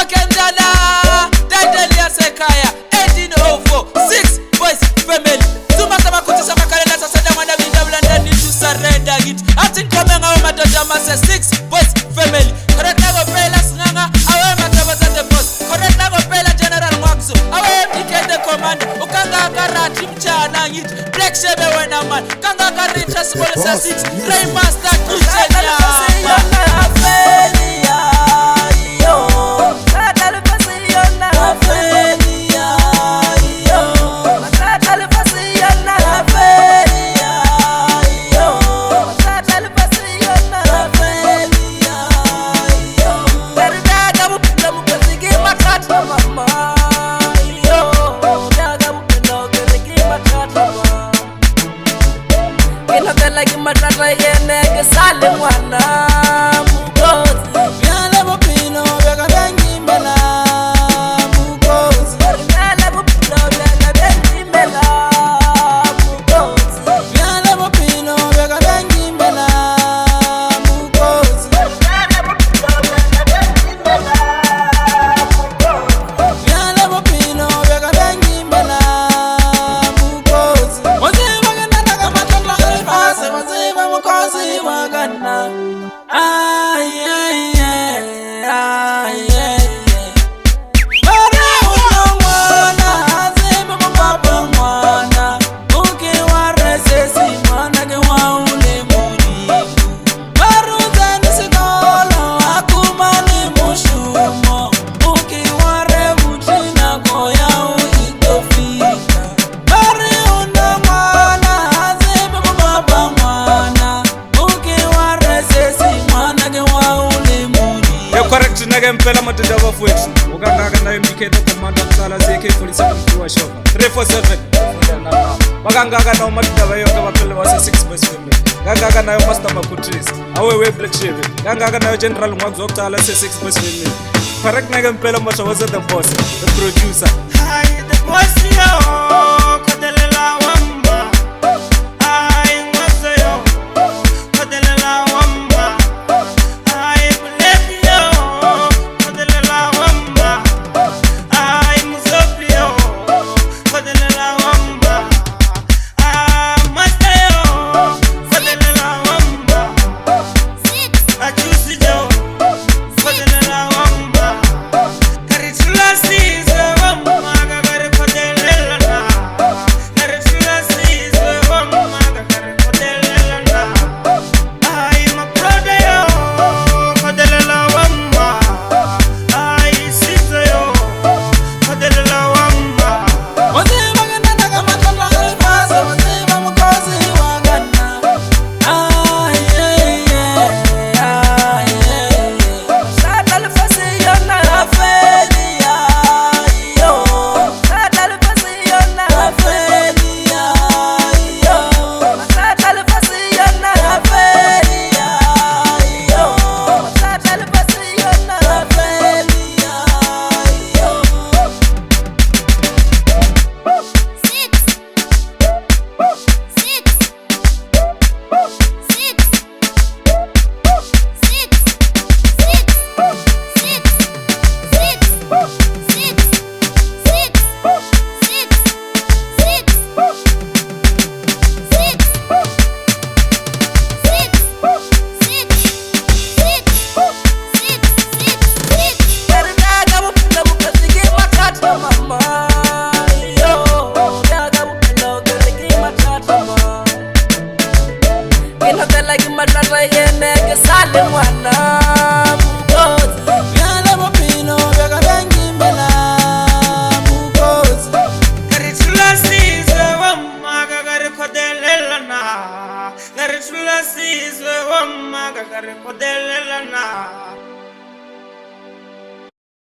Akendala Dadelia Sekaya 1804 6 boys family Tumakama kutisa makalenda sasa mwana vinda blanda ni to surrender it ati nkome ngawe matoja mase 6 boys family koreta go pela singanga awe mataba za the boss koreta go pela general Mwakzo awe pikende commander ukanga karati mchana ngit black shebe wena man kanga karita small sa 6 Ray Master Kuchenya Matata yene ke sale mwana mukozi Vyale bopino vyaka bengi mbela mukozi Vyale bopino vyaka bengi mbela mukozi Vyale bopino vyaka bengi mbela mukozi Vyale bopino vyaka bengi mbela mukozi Vyale bopino vyaka bengi mbela mukozi Waziva gana daga matala alifase waziva mukozi wagana ay ay ay ay ay Bara uno mwana aziva mupapa mwana Uke waresesi mwana ke waule muni Baruza nisikolo akumani mushumo Uke ware muchina koya uitofika Bari uno mwana aziva mupapa mwana Uke waresesi mwana ke waule muni correct nage mpela matenda wa fwetu ukangaka nayo mbiketa komanda kusala zeke polisi kumtua shoka 347 bakangaka nayo matenda bayonke baphele base 6 boys family kangaka nayo master makutris awewe black shebe kangaka nayo general Mwakzo okutala se 6 boys family correct nage mpela masha was the boss the producer hi the boss yo kodelela wamba ai Mwakzo yo kodelela wamba ai Bullet yo kodelela wamba ai Muzopi yo kodelela wamba Master yo kodelela wamba Achusi yo kodelela wamba Karitula size wamba gagare kodelela na Karitula size wamba gagare kodelela na ai my brother yo kodelela wamba ai size yo kodelela wamba Waziva gana daga matala alifase waziva mukozi wagana ay ay ay ay ay Shada alifase yona afeli yo Shada alifase yona afeli yo Shada alifase yona afeli yo Shada alifase yona afeli yo Matata yene ke sale mwana mukozi Vyale bopino vyaka bengi mbela mukozi Karitula size wamba gagare kodelela na Karitula size wamba gagare kodelela na